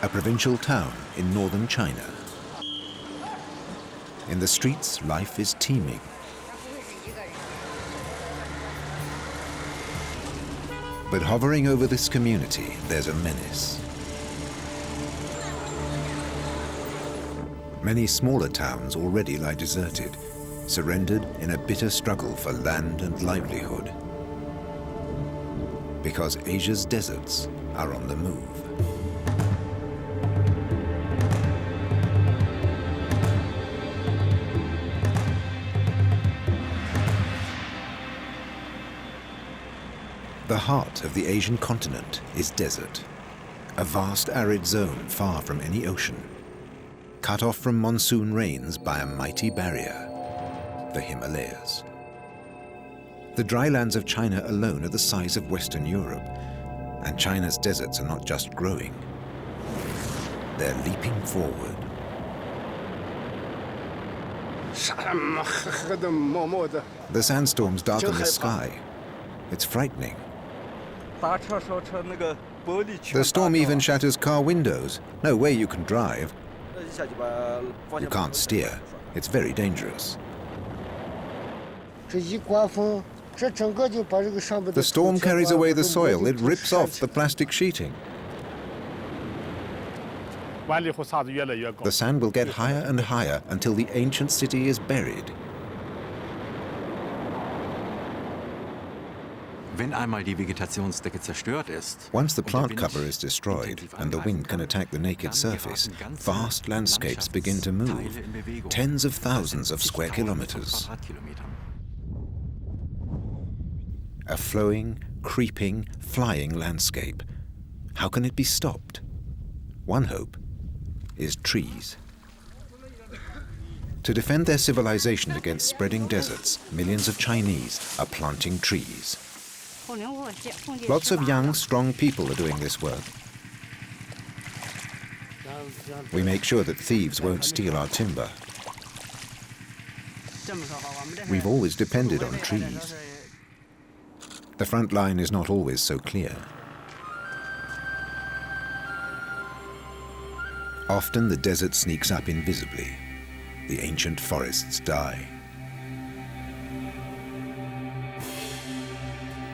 a provincial town in northern China. In the streets, life is teeming. But hovering over this community, there's a menace. Many smaller towns already lie deserted, surrendered in a bitter struggle for land and livelihood. Because Asia's deserts are on the move. The heart of the Asian continent is desert, a vast arid zone far from any ocean, cut off from monsoon rains by a mighty barrier, the Himalayas. The dry lands of China alone are the size of Western Europe, and China's deserts are not just growing, they're leaping forward. The sandstorms darken the sky. It's frightening. The storm even shatters car windows. No way you can drive. You can't steer. It's very dangerous. The storm carries away the soil. It rips off the plastic sheeting. The sand will get higher and higher until the ancient city is buried. Once the plant cover is destroyed and the wind can attack the naked surface, vast landscapes begin to move, tens of thousands of square kilometers. A flowing, creeping, flying landscape. How can it be stopped? One hope is trees. To defend their civilization against spreading deserts, millions of Chinese are planting trees. Lots of young, strong people are doing this work. We make sure that thieves won't steal our timber. We've always depended on trees. The front line is not always so clear. Often the desert sneaks up invisibly. The ancient forests die.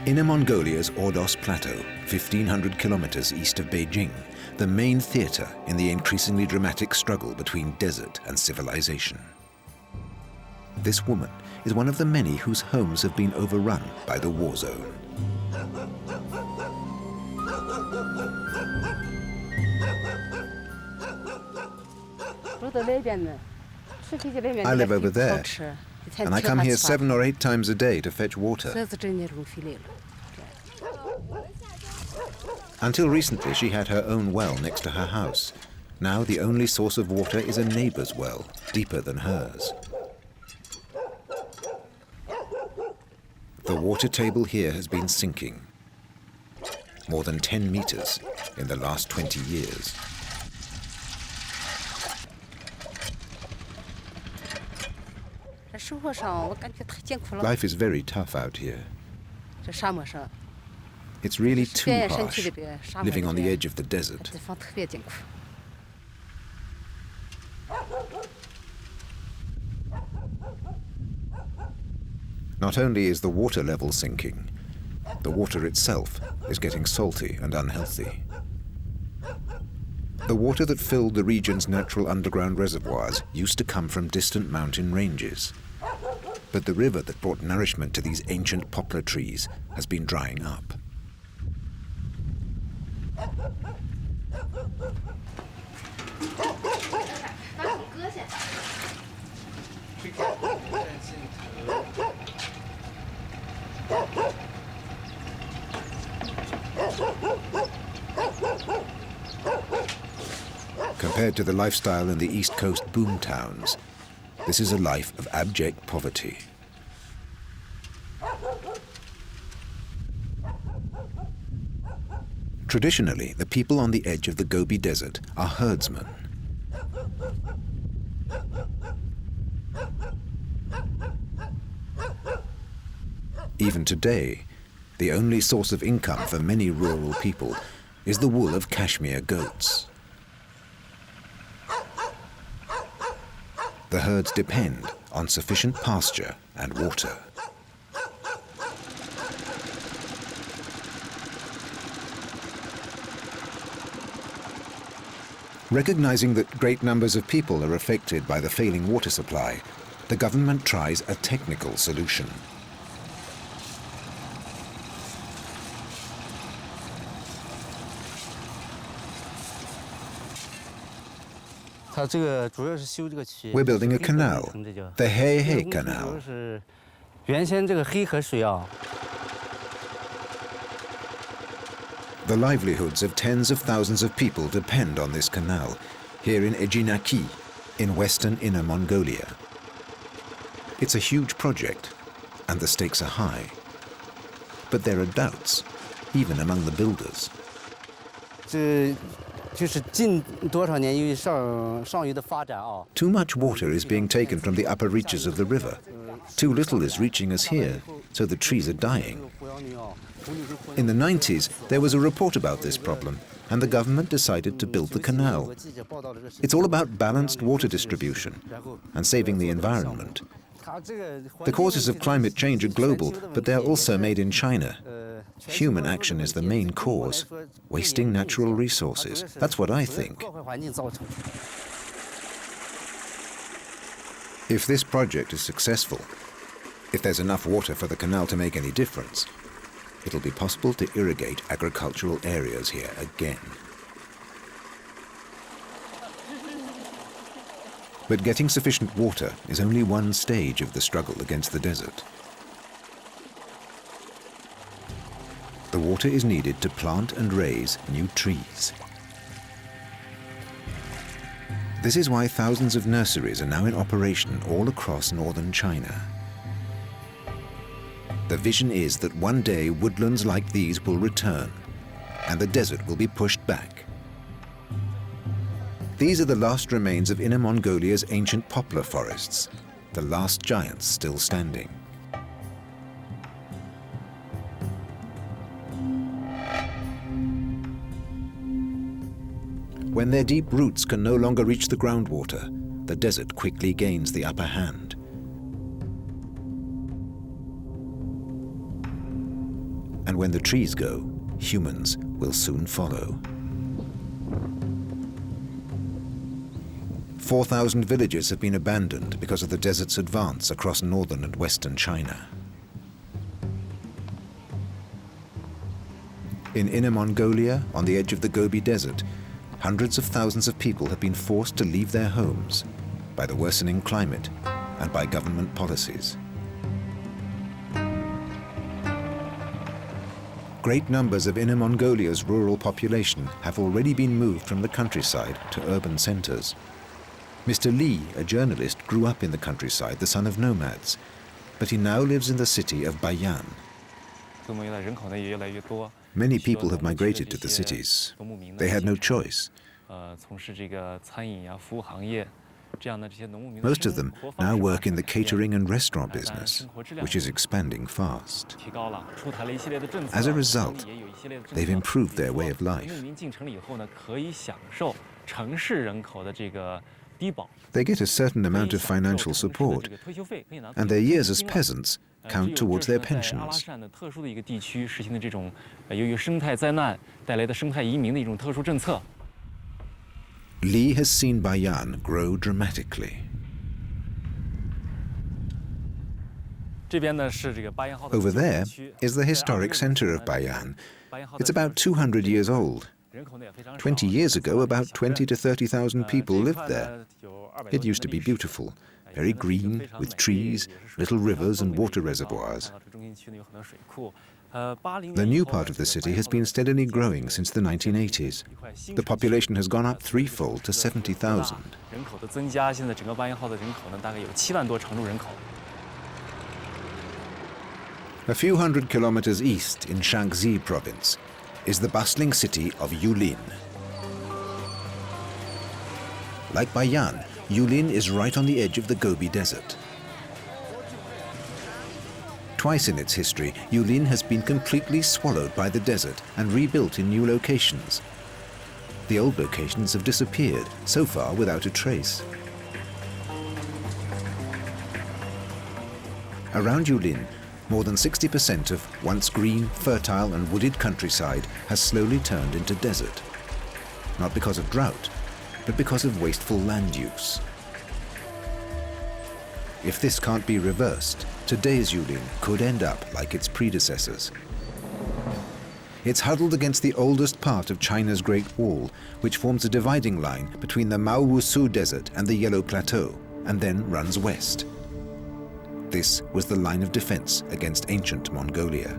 Inner Mongolia's Ordos Plateau, 1,500 kilometers east of Beijing, the main theater in the increasingly dramatic struggle between desert and civilization. This woman is one of the many whose homes have been overrun by the war zone. I live over there, and I come here 7 or 8 times a day to fetch water. Until recently, she had her own well next to her house. Now the only source of water is a neighbor's well, deeper than hers. The water table here has been sinking. More than 10 meters in the last 20 years. Life is very tough out here. It's really too harsh, living on the edge of the desert. Not only is the water level sinking, the water itself is getting salty and unhealthy. The water that filled the region's natural underground reservoirs used to come from distant mountain ranges. But the river that brought nourishment to these ancient poplar trees has been drying up. Compared to the lifestyle in the East Coast boom towns, this is a life of abject poverty. Traditionally, the people on the edge of the Gobi Desert are herdsmen. Even today, the only source of income for many rural people is the wool of Kashmir goats. The herds depend on sufficient pasture and water. Recognizing that great numbers of people are affected by the failing water supply, the government tries a technical solution. We're building a canal, the He Canal. The livelihoods of tens of thousands of people depend on this canal, here in Ejinaki, in western Inner Mongolia. It's a huge project, and the stakes are high. But there are doubts, even among the builders. Too much water is being taken from the upper reaches of the river. Too little is reaching us here, so the trees are dying. In the 90s, there was a report about this problem, and the government decided to build the canal. It's all about balanced water distribution and saving the environment. The causes of climate change are global, but they're also made in China. Human action is the main cause, wasting natural resources. That's what I think. If this project is successful, if there's enough water for the canal to make any difference, it'll be possible to irrigate agricultural areas here again. But getting sufficient water is only one stage of the struggle against the desert. The water is needed to plant and raise new trees. This is why thousands of nurseries are now in operation all across northern China. The vision is that one day woodlands like these will return, and the desert will be pushed back. These are the last remains of Inner Mongolia's ancient poplar forests, the last giants still standing. When their deep roots can no longer reach the groundwater, the desert quickly gains the upper hand. And when the trees go, humans will soon follow. 4,000 villages have been abandoned because of the desert's advance across northern and western China. In Inner Mongolia, on the edge of the Gobi Desert, hundreds of thousands of people have been forced to leave their homes by the worsening climate and by government policies. Great numbers of Inner Mongolia's rural population have already been moved from the countryside to urban centers. Mr. Li, a journalist, grew up in the countryside, the son of nomads, but he now lives in the city of Bayan. Many people have migrated to the cities. They had no choice. Most of them now work in the catering and restaurant business, which is expanding fast. As a result, they've improved their way of life. They get a certain amount of financial support, and their years as peasants count towards their pensions. Li has seen Bayan grow dramatically. Over there is the historic center of Bayan. It's about 200 years old. 20 years ago, about 20 to 30,000 people lived there. It used to be beautiful, very green, with trees, little rivers and water reservoirs. The new part of the city has been steadily growing since the 1980s. The population has gone up threefold to 70,000. A few hundred kilometers east in Shaanxi province is the bustling city of Yulin. Like Bayan, Yulin is right on the edge of the Gobi Desert. Twice in its history, Yulin has been completely swallowed by the desert and rebuilt in new locations. The old locations have disappeared, so far without a trace. Around Yulin, more than 60% of once green, fertile and wooded countryside has slowly turned into desert. Not because of drought, but because of wasteful land use. If this can't be reversed, today's Yulin could end up like its predecessors. It's huddled against the oldest part of China's Great Wall, which forms a dividing line between the Maowusu Desert and the Yellow Plateau, and then runs west. This was the line of defense against ancient Mongolia.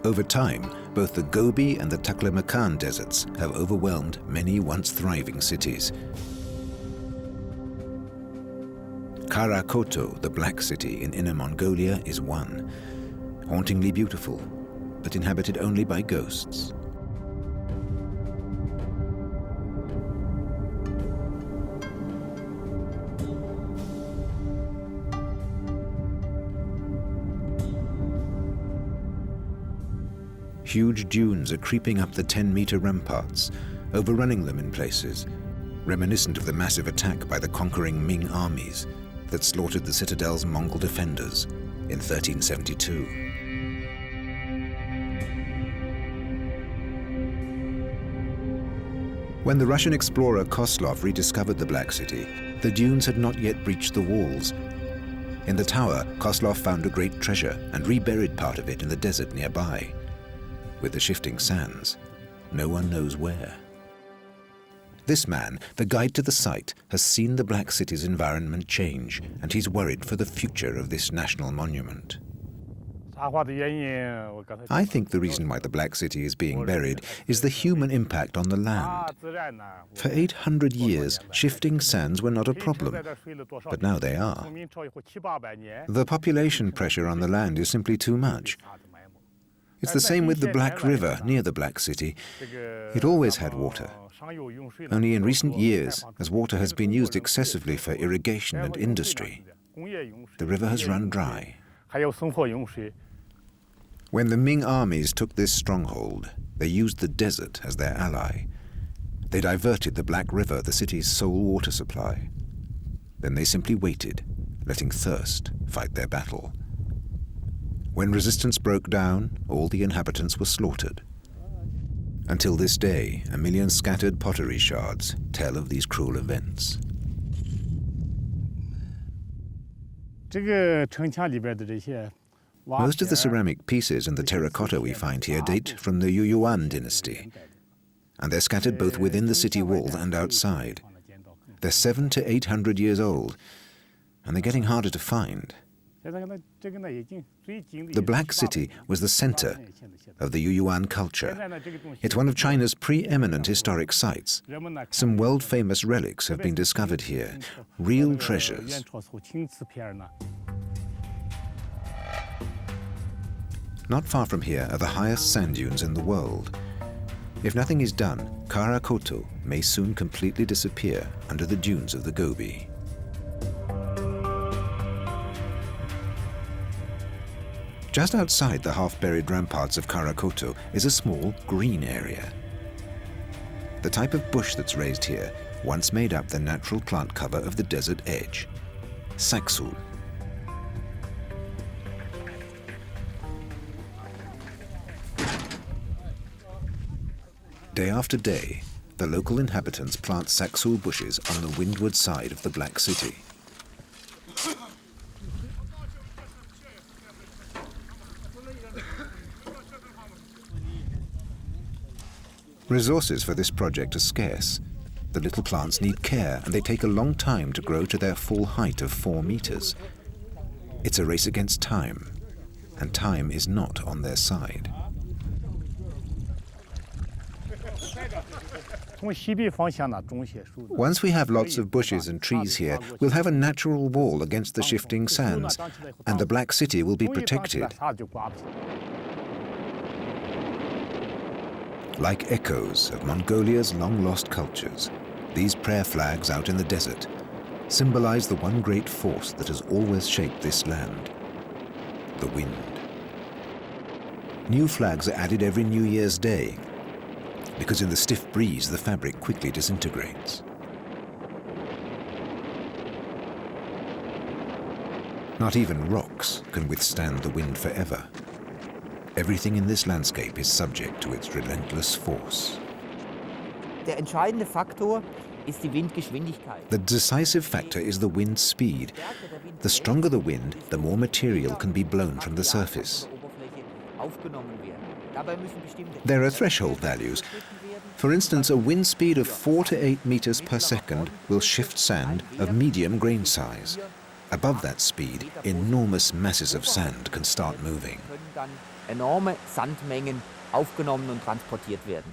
Over time, both the Gobi and the Taklamakan deserts have overwhelmed many once thriving cities. Karakoto, the Black City in Inner Mongolia, is one. Hauntingly beautiful, but inhabited only by ghosts. Huge dunes are creeping up the 10-meter ramparts, overrunning them in places, reminiscent of the massive attack by the conquering Ming armies that slaughtered the citadel's Mongol defenders in 1372. When the Russian explorer Koslov rediscovered the Black City, the dunes had not yet breached the walls. In the tower, Koslov found a great treasure and reburied part of it in the desert nearby. With the shifting sands, no one knows where. This man, the guide to the site, has seen the Black City's environment change, and he's worried for the future of this national monument. I think the reason why the Black City is being buried is the human impact on the land. For 800 years, shifting sands were not a problem, but now they are. The population pressure on the land is simply too much. It's the same with the Black River near the Black City. It always had water. Only in recent years, as water has been used excessively for irrigation and industry, the river has run dry. When the Ming armies took this stronghold, they used the desert as their ally. They diverted the Black River, the city's sole water supply. Then they simply waited, letting thirst fight their battle. When resistance broke down, all the inhabitants were slaughtered. Until this day, 1 million scattered pottery shards tell of these cruel events. Most of the ceramic pieces and the terracotta we find here date from the Yuan dynasty, and they're scattered both within the city walls and outside. They're 700 to 800 years old, and they're getting harder to find. The Black City was the center of the Yuan culture. It's one of China's preeminent historic sites. Some world-famous relics have been discovered here, real treasures. Not far from here are the highest sand dunes in the world. If nothing is done, Karakoto may soon completely disappear under the dunes of the Gobi. Just outside the half-buried ramparts of Karakoto is a small green area. The type of bush that's raised here once made up the natural plant cover of the desert edge, saksul. Day after day, the local inhabitants plant saksul bushes on the windward side of the Black City. Resources for this project are scarce. The little plants need care, and they take a long time to grow to their full height of 4 meters. It's a race against time, and time is not on their side. Once we have lots of bushes and trees here, we'll have a natural wall against the shifting sands, and the Black City will be protected. Like echoes of Mongolia's long-lost cultures, these prayer flags out in the desert symbolize the one great force that has always shaped this land, the wind. New flags are added every New Year's Day, because in the stiff breeze, the fabric quickly disintegrates. Not even rocks can withstand the wind forever. Everything in this landscape is subject to its relentless force. Der entscheidende Faktor ist die Windgeschwindigkeit. The decisive factor is the wind speed. The stronger the wind, the more material can be blown from the surface. There are threshold values. For instance, a wind speed of 4 to 8 meters per second will shift sand of medium grain size. Above that speed, enormous masses of sand can start moving. Enorme Sandmengen aufgenommen und transportiert werden.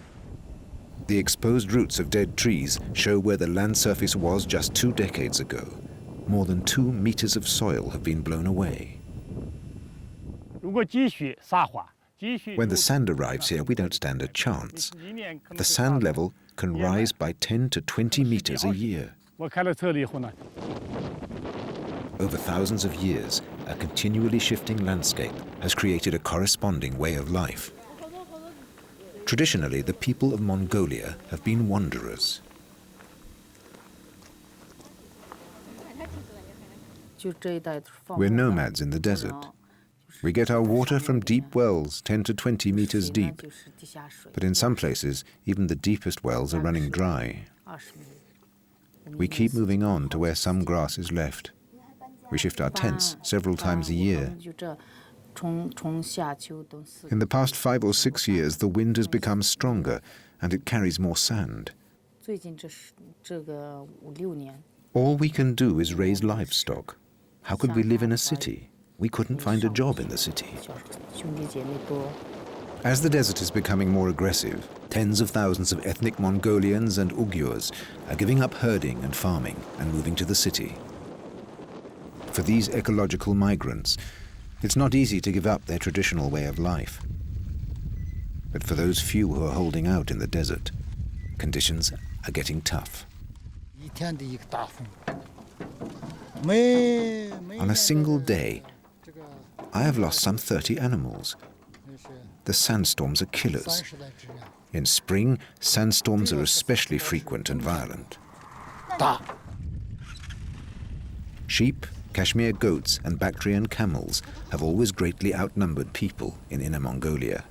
The exposed roots of dead trees show where the land surface was just 2 decades ago. More than 2 meters of soil have been blown away. When the sand arrives here, we don't stand a chance. The sand level can rise by 10 to 20 meters a year. Over thousands of years, a continually shifting landscape has created a corresponding way of life. Traditionally, the people of Mongolia have been wanderers. We're nomads in the desert. We get our water from deep wells, 10 to 20 meters deep. But in some places, even the deepest wells are running dry. We keep moving on to where some grass is left. We shift our tents several times a year. In the past 5 or 6 years, the wind has become stronger and it carries more sand. All we can do is raise livestock. How could we live in a city? We couldn't find a job in the city. As the desert is becoming more aggressive, tens of thousands of ethnic Mongolians and Uyghurs are giving up herding and farming and moving to the city. For these ecological migrants, it's not easy to give up their traditional way of life. But for those few who are holding out in the desert, conditions are getting tough. On a single day, I have lost some 30 animals. The sandstorms are killers. In spring, sandstorms are especially frequent and violent. Sheep, Kashmir goats and Bactrian camels have always greatly outnumbered people in Inner Mongolia.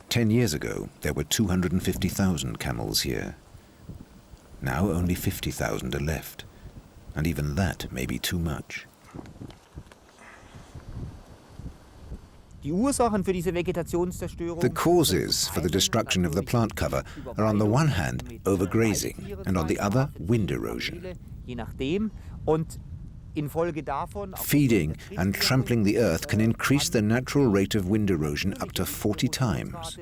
10 years ago, there were 250,000 camels here. Now only 50,000 are left, and even that may be too much. The causes for the destruction of the plant cover are on the one hand overgrazing and on the other wind erosion. Feeding and trampling the earth can increase the natural rate of wind erosion up to 40 times.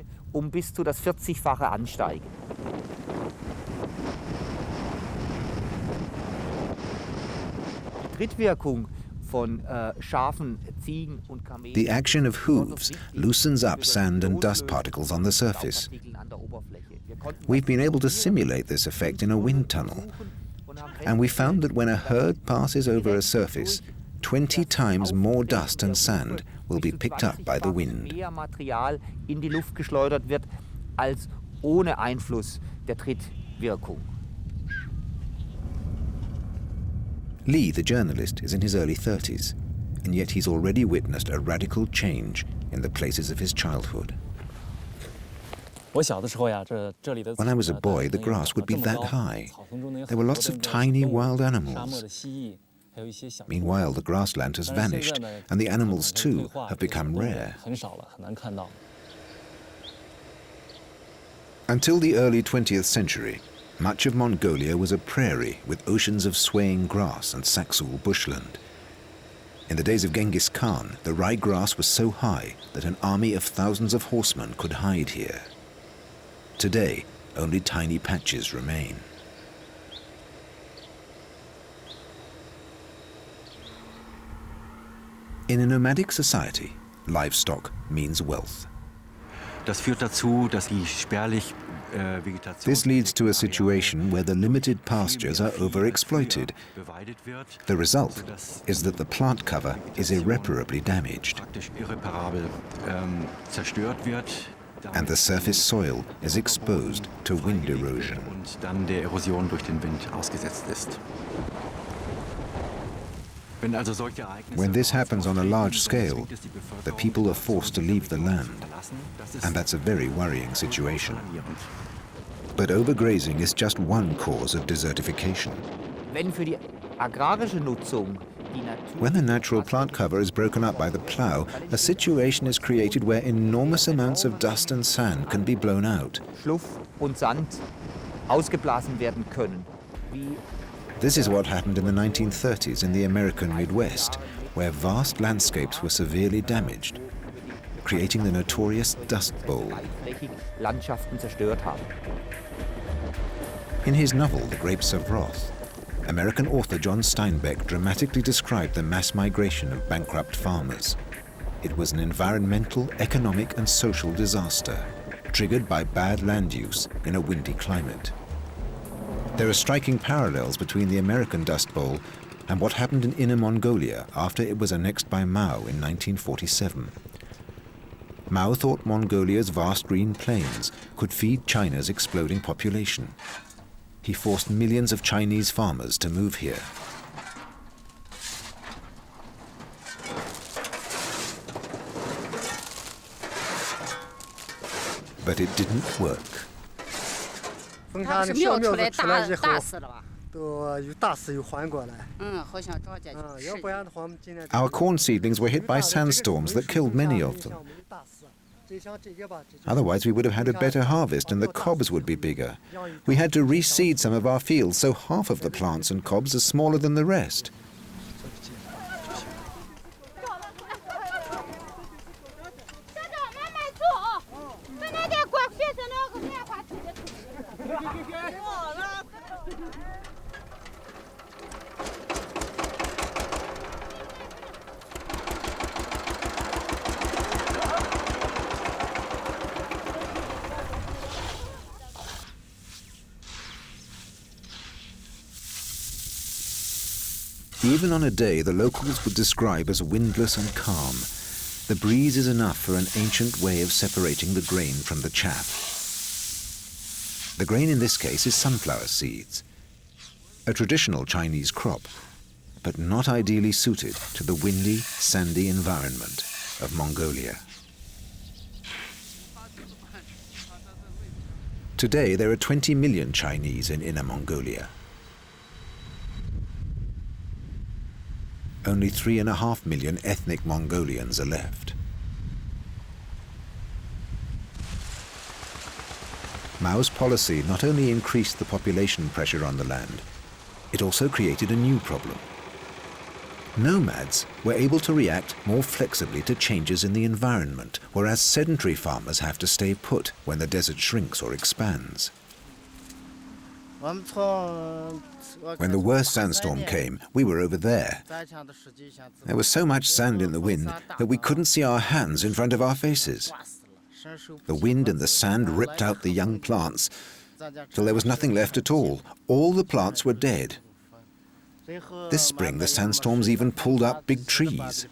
The action of hooves loosens up sand and dust particles on the surface. We've been able to simulate this effect in a wind tunnel, and we found that when a herd passes over a surface, 20 times more dust and sand will be picked up by the wind. Lee, the journalist, is in his early 30s, and yet he's already witnessed a radical change in the places of his childhood. When I was a boy, the grass would be that high. There were lots of tiny wild animals. Meanwhile, the grassland has vanished, and the animals too have become rare. Until the early 20th century, much of Mongolia was a prairie with oceans of swaying grass and Saxul bushland. In the days of Genghis Khan, the ryegrass was so high that an army of thousands of horsemen could hide here. Today, only tiny patches remain. In a nomadic society, livestock means wealth. This leads to a situation where the limited pastures are overexploited. The result is that the plant cover is irreparably damaged, and the surface soil is exposed to wind erosion. When this happens on a large scale, the people are forced to leave the land, and that's a very worrying situation. But overgrazing is just one cause of desertification. When the natural plant cover is broken up by the plough, a situation is created where enormous amounts of dust and sand can be blown out. This is what happened in the 1930s in the American Midwest, where vast landscapes were severely damaged, creating the notorious Dust Bowl. In his novel, The Grapes of Wrath, American author John Steinbeck dramatically described the mass migration of bankrupt farmers. It was an environmental, economic, and social disaster, triggered by bad land use in a windy climate. There are striking parallels between the American Dust Bowl and what happened in Inner Mongolia after it was annexed by Mao in 1947. Mao thought Mongolia's vast green plains could feed China's exploding population. He forced millions of Chinese farmers to move here. But it didn't work. Our corn seedlings were hit by sandstorms that killed many of them. Otherwise, we would have had a better harvest and the cobs would be bigger. We had to reseed some of our fields, so half of the plants and cobs are smaller than the rest. Even on a day the locals would describe as windless and calm, the breeze is enough for an ancient way of separating the grain from the chaff. The grain in this case is sunflower seeds, a traditional Chinese crop, but not ideally suited to the windy, sandy environment of Mongolia. Today there are 20 million Chinese in Inner Mongolia. Only 3.5 million ethnic Mongolians are left. Mao's policy not only increased the population pressure on the land, it also created a new problem. Nomads were able to react more flexibly to changes in the environment, whereas sedentary farmers have to stay put when the desert shrinks or expands. When the worst sandstorm came, we were over there. There was so much sand in the wind that we couldn't see our hands in front of our faces. The wind and the sand ripped out the young plants till there was nothing left at all. All the plants were dead. This spring, the sandstorms even pulled up big trees.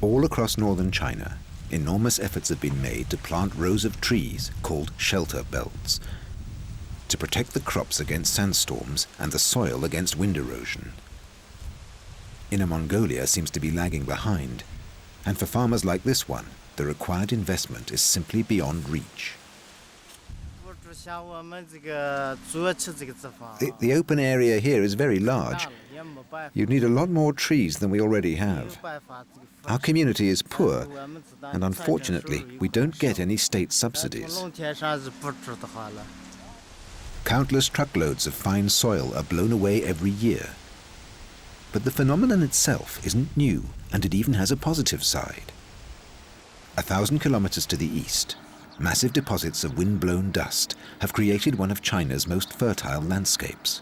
All across northern China, enormous efforts have been made to plant rows of trees called shelter belts to protect the crops against sandstorms and the soil against wind erosion. Inner Mongolia seems to be lagging behind, and for farmers like this one, the required investment is simply beyond reach. The open area here is very large. You'd need a lot more trees than we already have. Our community is poor, and unfortunately, we don't get any state subsidies. Countless truckloads of fine soil are blown away every year. But the phenomenon itself isn't new, and it even has a positive side. 1,000 kilometers to the east, massive deposits of wind-blown dust have created one of China's most fertile landscapes.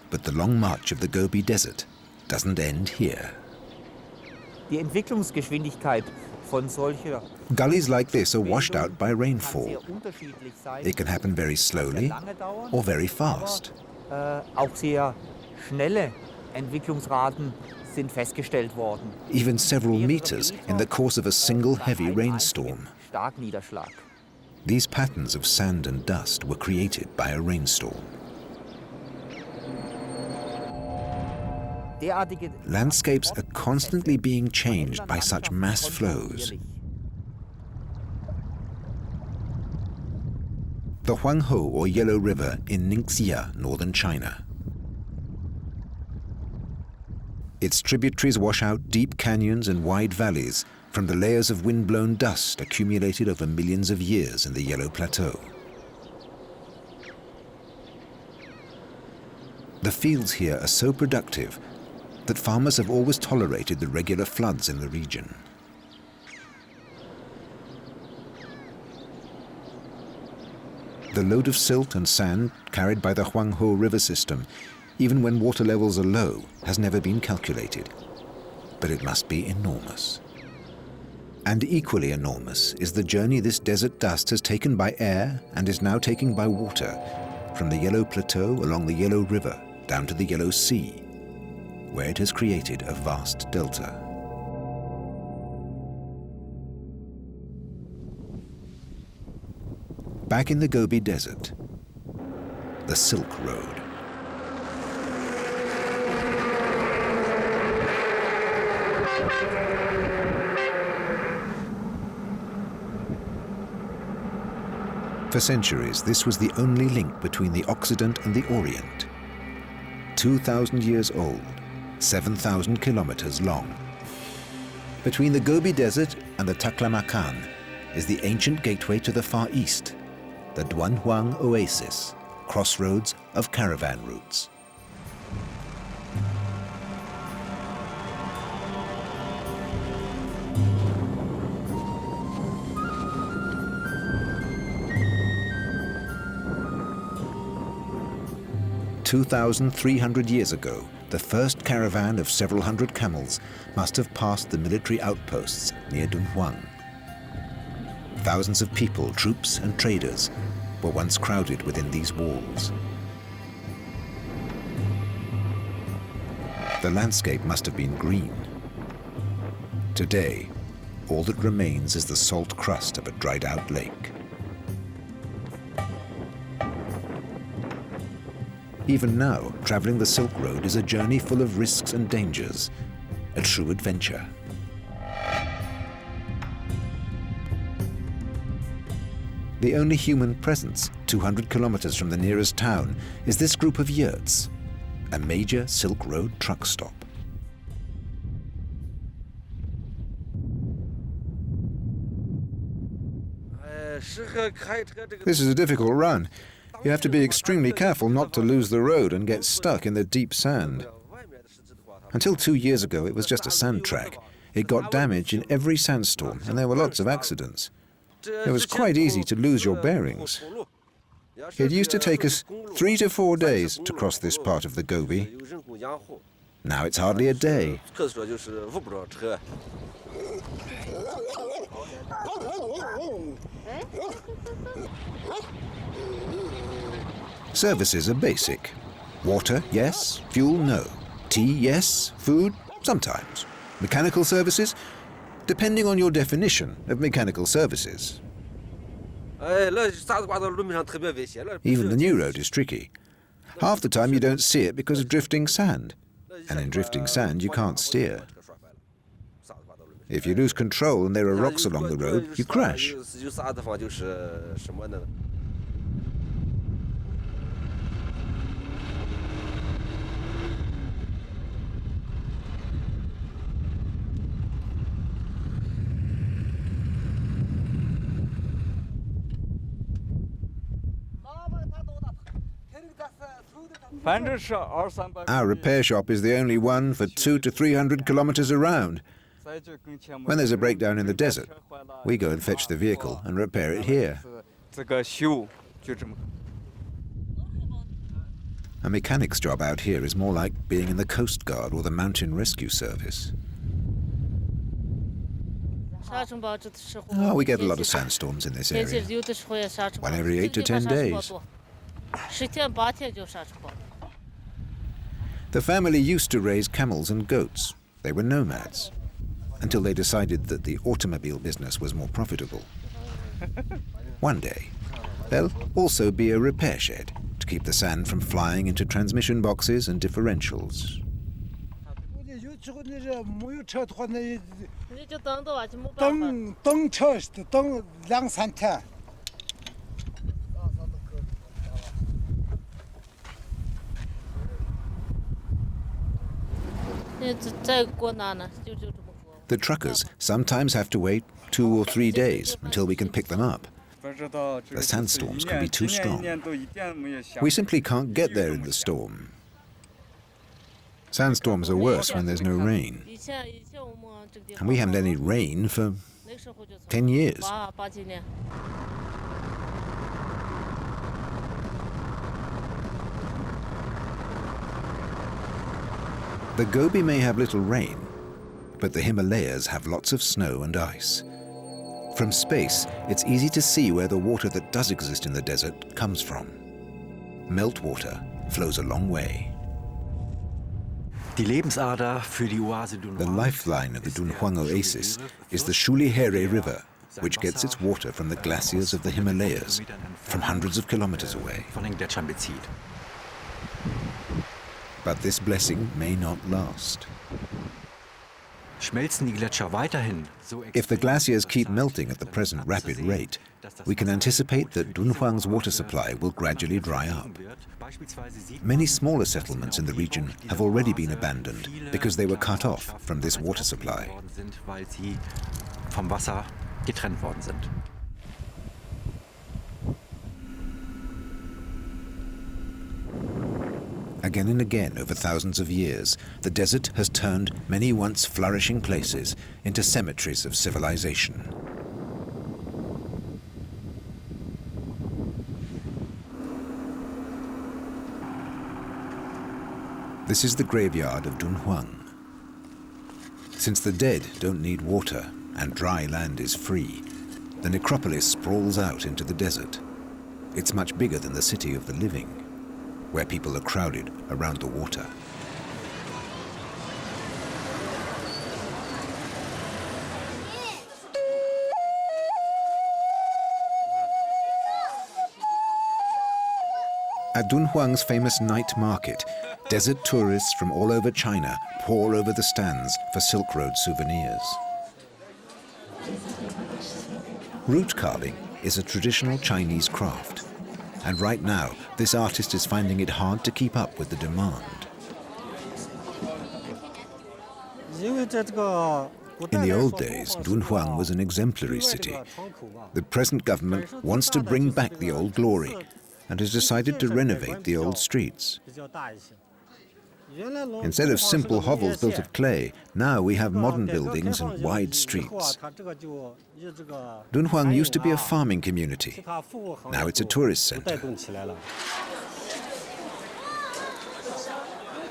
But the long march of the Gobi Desert doesn't end here. Die Entwicklungsgeschwindigkeit von solcher Gullies like this are washed out by rainfall. It can happen very slowly or very fast. Auch sehr schnelle Entwicklungsraten sind festgestellt worden. Even several meters in the course of a single heavy rainstorm. Starkniederschlag. These patterns of sand and dust were created by a rainstorm. Landscapes are constantly being changed by such mass flows. The Huanghe, or Yellow River, in Ningxia, northern China. Its tributaries wash out deep canyons and wide valleys from the layers of wind-blown dust accumulated over millions of years in the Yellow Plateau. The fields here are so productive that farmers have always tolerated the regular floods in the region. The load of silt and sand carried by the Huanghe River system, even when water levels are low, has never been calculated. But it must be enormous. And equally enormous is the journey this desert dust has taken by air and is now taking by water, from the Yellow Plateau along the Yellow River down to the Yellow Sea, where it has created a vast delta. Back in the Gobi Desert, the Silk Road. For centuries, this was the only link between the Occident and the Orient. 2,000 years old, 7,000 kilometers long. Between the Gobi Desert and the Taklamakan is the ancient gateway to the Far East, the Dunhuang Oasis, crossroads of caravan routes. "2,300 years ago, the first caravan of several hundred camels must have passed the military outposts near Dunhuang. Thousands of people, troops and traders, were once crowded within these walls. The landscape must have been green. Today, all that remains is the salt crust of a dried-out lake. Even now, traveling the Silk Road is a journey full of risks and dangers, a true adventure. The only human presence, 200 kilometers from the nearest town, is this group of yurts, a major Silk Road truck stop. This is a difficult run. You have to be extremely careful not to lose the road and get stuck in the deep sand. Until 2 years ago, it was just a sand track. It got damaged in every sandstorm, and there were lots of accidents. It was quite easy to lose your bearings. It used to take us 3 to 4 days to cross this part of the Gobi. Now it's hardly a day. Services are basic. Water, yes. Fuel, no. Tea, yes. Food, sometimes. Mechanical services, depending on your definition of mechanical services. Even the new road is tricky. Half the time you don't see it because of drifting sand. And in drifting sand, you can't steer. If you lose control and there are rocks along the road, you crash. Our repair shop is the only one for 200 to 300 kilometers around. When there's a breakdown in the desert, we go and fetch the vehicle and repair it here. A mechanic's job out here is more like being in the Coast Guard or the Mountain Rescue Service. Oh, we get a lot of sandstorms in this area. One every 8 to 10 days. The family used to raise camels and goats. They were nomads, until they decided that the automobile business was more profitable. One day, there'll also be a repair shed to keep the sand from flying into transmission boxes and differentials. The truckers sometimes have to wait 2 or 3 days until we can pick them up. The sandstorms can be too strong. We simply can't get there in the storm. Sandstorms are worse when there's no rain. And we haven't any rain for 10 years. The Gobi may have little rain, but the Himalayas have lots of snow and ice. From space, it's easy to see where the water that does exist in the desert comes from. Meltwater flows a long way. The lifeline of the Dunhuang Oasis is the Shulihere River, which gets its water from the glaciers of the Himalayas, from hundreds of kilometers away. But this blessing may not last. If the glaciers keep melting at the present rapid rate, we can anticipate that Dunhuang's water supply will gradually dry up. Many smaller settlements in the region have already been abandoned because they were cut off from this water supply. Again and again, over thousands of years, the desert has turned many once flourishing places into cemeteries of civilization. This is the graveyard of Dunhuang. Since the dead don't need water and dry land is free, the necropolis sprawls out into the desert. It's much bigger than the city of the living, where people are crowded around the water. At Dunhuang's famous night market, desert tourists from all over China pour over the stands for Silk Road souvenirs. Root carving is a traditional Chinese craft, and right now this artist is finding it hard to keep up with the demand. In the old days, Dunhuang was an exemplary city. The present government wants to bring back the old glory and has decided to renovate the old streets. Instead of simple hovels built of clay, now we have modern buildings and wide streets. Dunhuang used to be a farming community. Now it's a tourist center.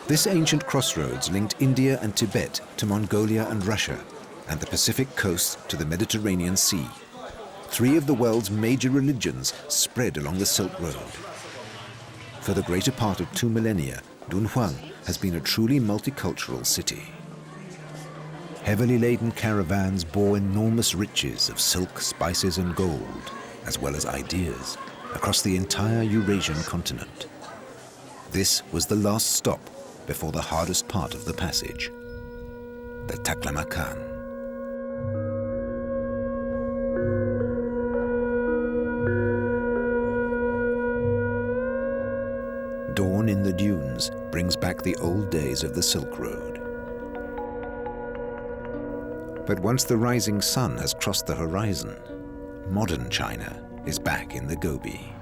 This ancient crossroads linked India and Tibet to Mongolia and Russia, and the Pacific coast to the Mediterranean Sea. 3 of the world's major religions spread along the Silk Road. For the greater part of 2 millennia, Dunhuang has been a truly multicultural city. Heavily laden caravans bore enormous riches of silk, spices and gold, as well as ideas, across the entire Eurasian continent. This was the last stop before the hardest part of the passage, the Taklamakan. Dawn in the dunes brings back the old days of the Silk Road. But once the rising sun has crossed the horizon, modern China is back in the Gobi.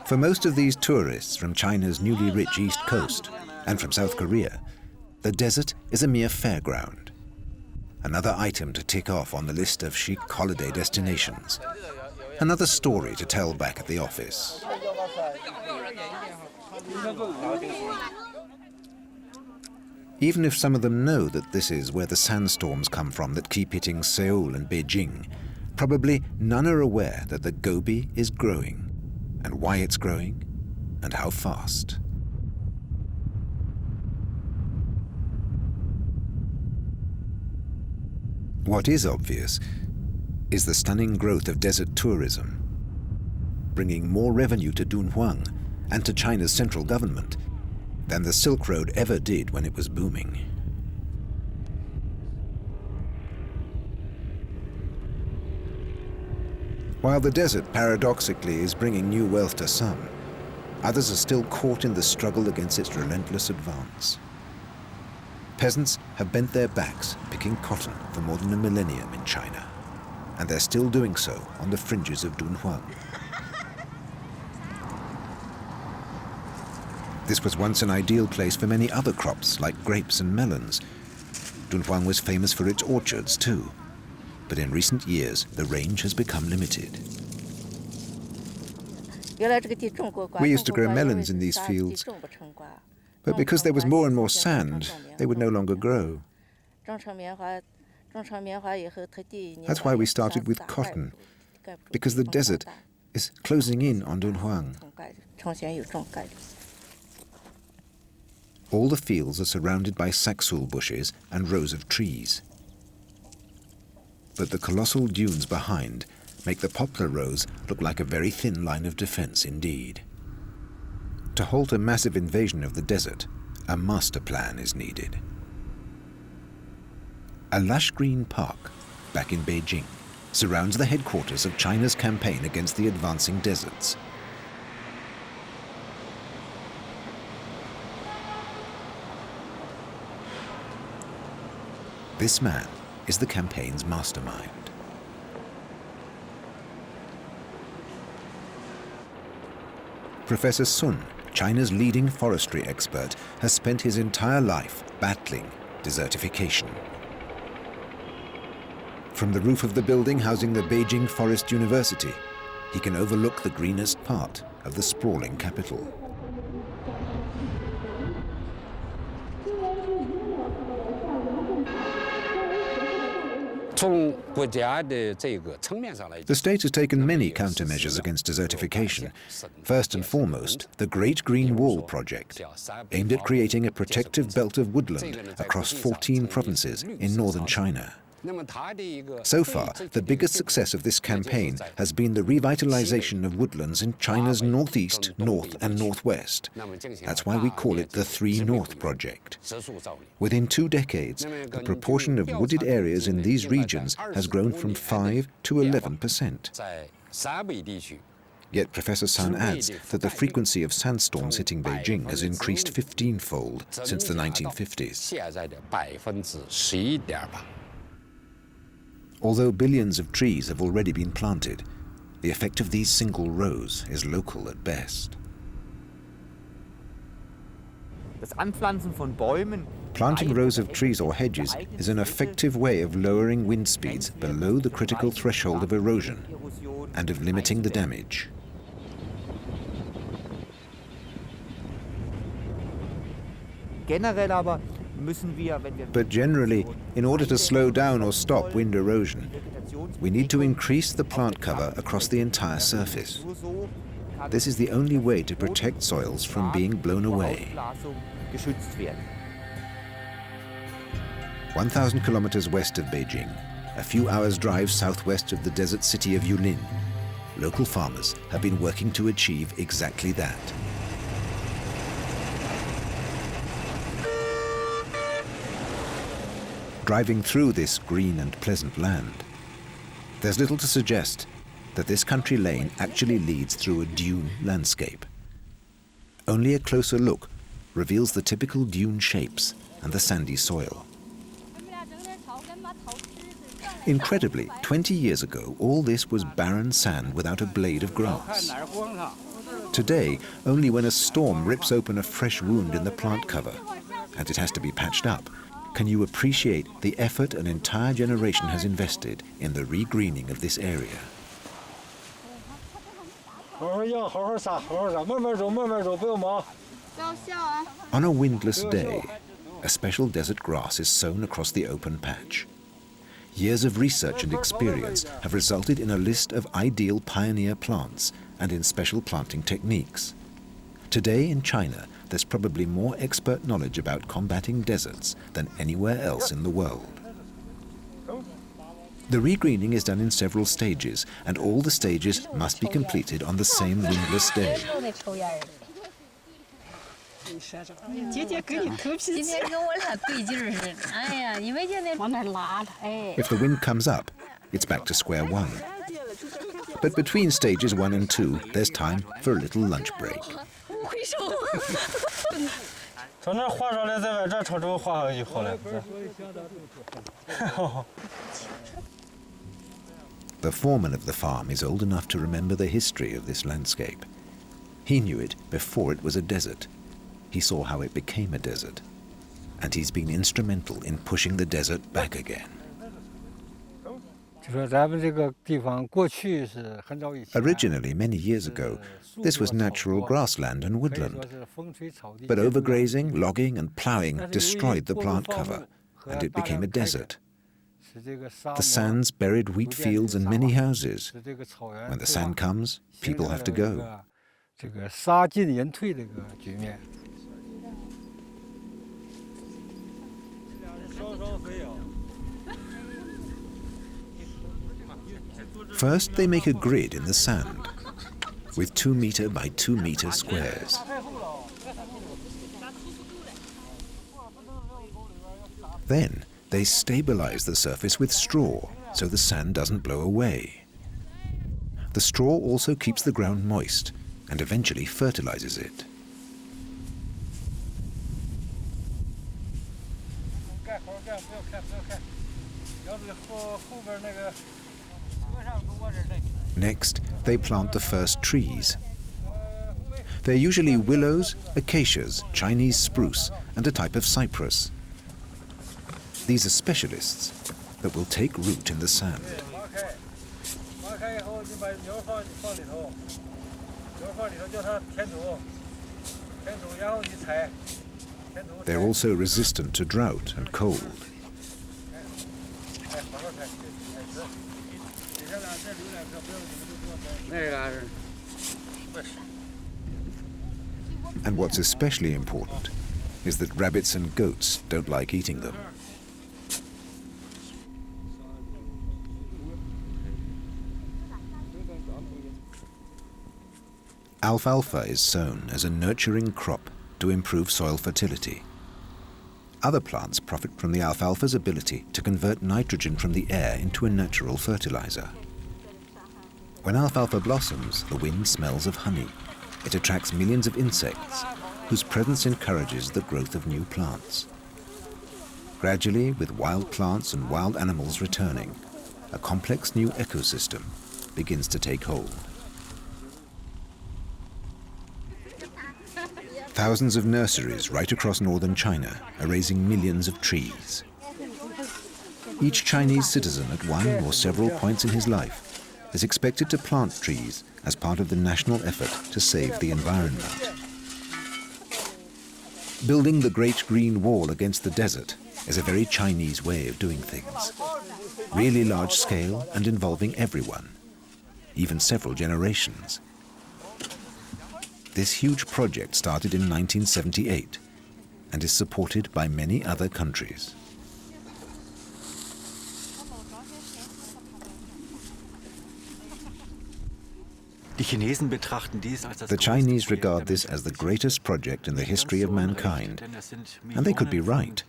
For most of these tourists from China's newly rich East Coast and from South Korea, the desert is a mere fairground. Another item to tick off on the list of chic holiday destinations. Another story to tell back at the office. Even if some of them know that this is where the sandstorms come from that keep hitting Seoul and Beijing, Probably none are aware that the Gobi is growing, and why it's growing, and how fast. What is obvious is the stunning growth of desert tourism, bringing more revenue to Dunhuang and to China's central government than the Silk Road ever did when it was booming. While the desert paradoxically is bringing new wealth to some, others are still caught in the struggle against its relentless advance. Peasants have bent their backs picking cotton for more than a millennium in China, and they're still doing so on the fringes of Dunhuang. This was once an ideal place for many other crops like grapes and melons. Dunhuang was famous for its orchards too, but in recent years the range has become limited. We used to grow melons in these fields, but because there was more and more sand, they would no longer grow. That's why we started with cotton, because the desert is closing in on Dunhuang. All the fields are surrounded by saxul bushes and rows of trees. But the colossal dunes behind make the poplar rows look like a very thin line of defense indeed. To halt a massive invasion of the desert, a master plan is needed. A lush green park, back in Beijing, surrounds the headquarters of China's campaign against the advancing deserts. This man is the campaign's mastermind. Professor Sun, China's leading forestry expert, has spent his entire life battling desertification. From the roof of the building housing the Beijing Forest University, he can overlook the greenest part of the sprawling capital. The state has taken many countermeasures against desertification. First and foremost, the Great Green Wall project, aimed at creating a protective belt of woodland across 14 provinces in northern China. So far, the biggest success of this campaign has been the revitalization of woodlands in China's northeast, north and northwest. That's why we call it the Three North Project. Within 2 decades, the proportion of wooded areas in these regions has grown from 5 to 11%. Yet Professor Sun adds that the frequency of sandstorms hitting Beijing has increased 15-fold since the 1950s. Although billions of trees have already been planted, the effect of these single rows is local at best. Planting rows of trees or hedges is an effective way of lowering wind speeds below the critical threshold of erosion and of limiting the damage. But generally, in order to slow down or stop wind erosion, we need to increase the plant cover across the entire surface. This is the only way to protect soils from being blown away. 1,000 kilometers west of Beijing, a few hours' drive southwest of the desert city of Yulin, local farmers have been working to achieve exactly that. Driving through this green and pleasant land, there's little to suggest that this country lane actually leads through a dune landscape. Only a closer look reveals the typical dune shapes and the sandy soil. Incredibly, 20 years ago, all this was barren sand without a blade of grass. Today, only when a storm rips open a fresh wound in the plant cover, and it has to be patched up, can you appreciate the effort an entire generation has invested in the regreening of this area. On a windless day, a special desert grass is sown across the open patch. Years of research and experience have resulted in a list of ideal pioneer plants and in special planting techniques. Today in China, there's probably more expert knowledge about combating deserts than anywhere else in the world. The regreening is done in several stages, and all the stages must be completed on the same windless day. If the wind comes up, it's back to square one. But between stages 1 and 2, there's time for a little lunch break. The foreman of the farm is old enough to remember the history of this landscape. He knew it before it was a desert. He saw how it became a desert. And he's been instrumental in pushing the desert back again. Originally, many years ago, this was natural grassland and woodland. But overgrazing, logging and ploughing destroyed the plant cover, and it became a desert. The sands buried wheat fields and many houses. When the sand comes, people have to go. First, they make a grid in the sand with 2 meter by 2 meter squares. Then, they stabilize the surface with straw so the sand doesn't blow away. The straw also keeps the ground moist and eventually fertilizes it. Next, they plant the first trees. They're usually willows, acacias, Chinese spruce, and a type of cypress. These are specialists that will take root in the sand. They're also resistant to drought and cold. And what's especially important is that rabbits and goats don't like eating them. Alfalfa is sown as a nurturing crop to improve soil fertility. Other plants profit from the alfalfa's ability to convert nitrogen from the air into a natural fertilizer. When alfalfa blossoms, the wind smells of honey. It attracts millions of insects, whose presence encourages the growth of new plants. Gradually, with wild plants and wild animals returning, a complex new ecosystem begins to take hold. Thousands of nurseries right across northern China are raising millions of trees. Each Chinese citizen at one or several points in his life is expected to plant trees as part of the national effort to save the environment. Building the Great Green Wall against the desert is a very Chinese way of doing things. Really large scale and involving everyone, even several generations. This huge project started in 1978 and is supported by many other countries. The Chinese regard this as the greatest project in the history of mankind, and they could be right.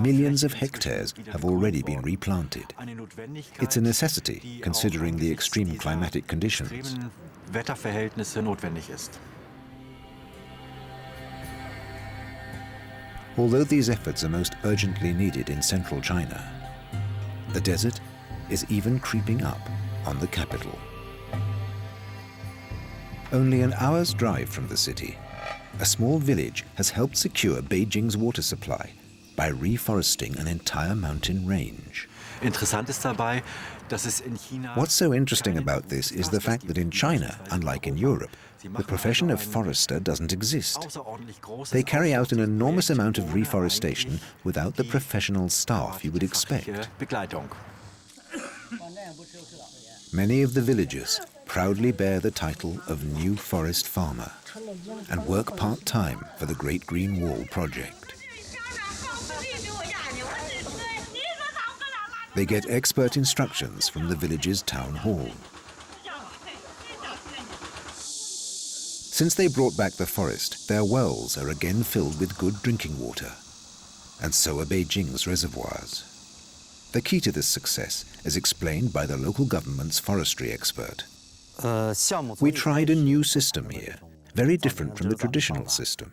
Millions of hectares have already been replanted. It's a necessity, considering the extreme climatic conditions. Although these efforts are most urgently needed in central China, the desert is even creeping up on the capital. Only an hour's drive from the city, a small village has helped secure Beijing's water supply by reforesting an entire mountain range. What's so interesting about this is the fact that in China, unlike in Europe, the profession of forester doesn't exist. They carry out an enormous amount of reforestation without the professional staff you would expect. Many of the villagers proudly bear the title of New Forest Farmer and work part-time for the Great Green Wall project. They get expert instructions from the village's town hall. Since they brought back the forest, their wells are again filled with good drinking water, and so are Beijing's reservoirs. The key to this success is explained by the local government's forestry expert. We tried a new system here, very different from the traditional system.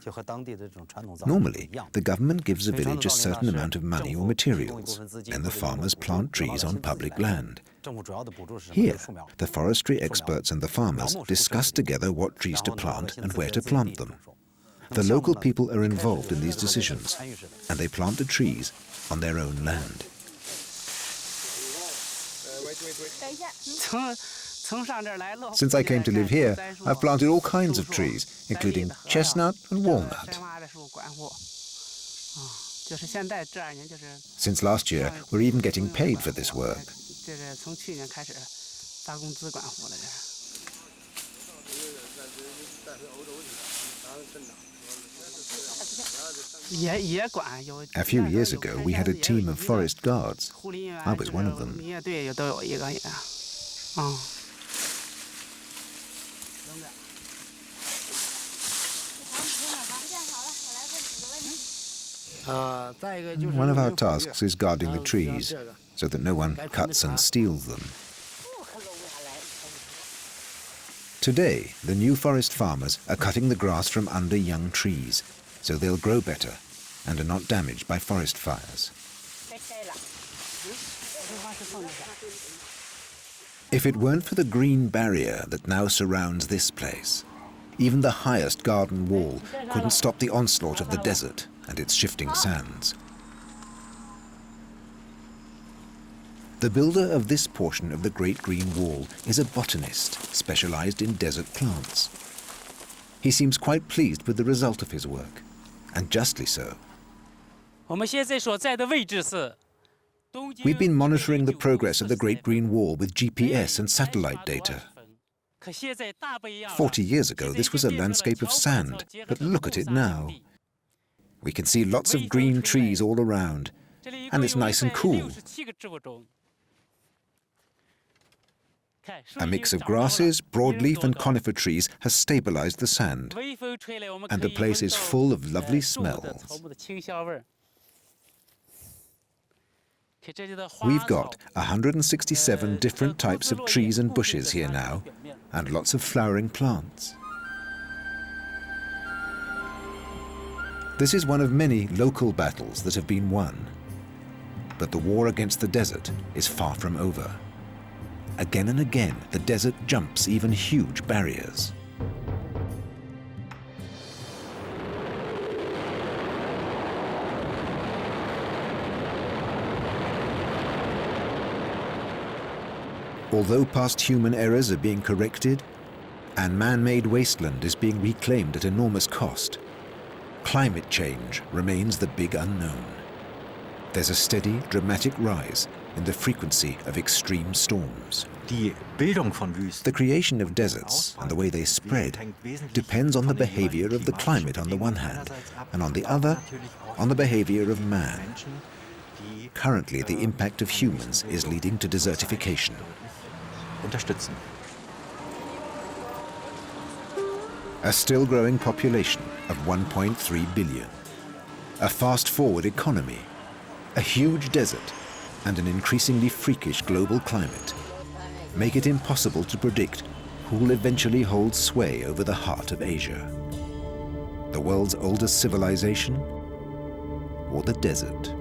Normally, the government gives a village a certain amount of money or materials, and the farmers plant trees on public land. Here, the forestry experts and the farmers discuss together what trees to plant and where to plant them. The local people are involved in these decisions, and they plant the trees on their own land. Since I came to live here, I've planted all kinds of trees, including chestnut and walnut. Since last year, we're even getting paid for this work. A few years ago, we had a team of forest guards. I was one of them. One of our tasks is guarding the trees, so that no one cuts and steals them. Today, the new forest farmers are cutting the grass from under young trees, so they'll grow better and are not damaged by forest fires. If it weren't for the green barrier that now surrounds this place, even the highest garden wall couldn't stop the onslaught of the desert and its shifting sands. The builder of this portion of the Great Green Wall is a botanist specialized in desert plants. He seems quite pleased with the result of his work, and justly so. We've been monitoring the progress of the Great Green Wall with GPS and satellite data. 40 years ago, this was a landscape of sand, but look at it now. We can see lots of green trees all around, and it's nice and cool. A mix of grasses, broadleaf and conifer trees has stabilized the sand, and the place is full of lovely smells. We've got 167 different types of trees and bushes here now, and lots of flowering plants. This is one of many local battles that have been won. But the war against the desert is far from over. Again and again, the desert jumps even huge barriers. Although past human errors are being corrected, and man-made wasteland is being reclaimed at enormous cost, climate change remains the big unknown. There's a steady, dramatic rise in the frequency of extreme storms. The creation of deserts and the way they spread depends on the behavior of the climate on the one hand, and on the other, on the behavior of man. Currently, the impact of humans is leading to desertification. A still growing population of 1.3 billion, a fast-forward economy, a huge desert, and an increasingly freakish global climate make it impossible to predict who will eventually hold sway over the heart of Asia. The world's oldest civilization or the desert?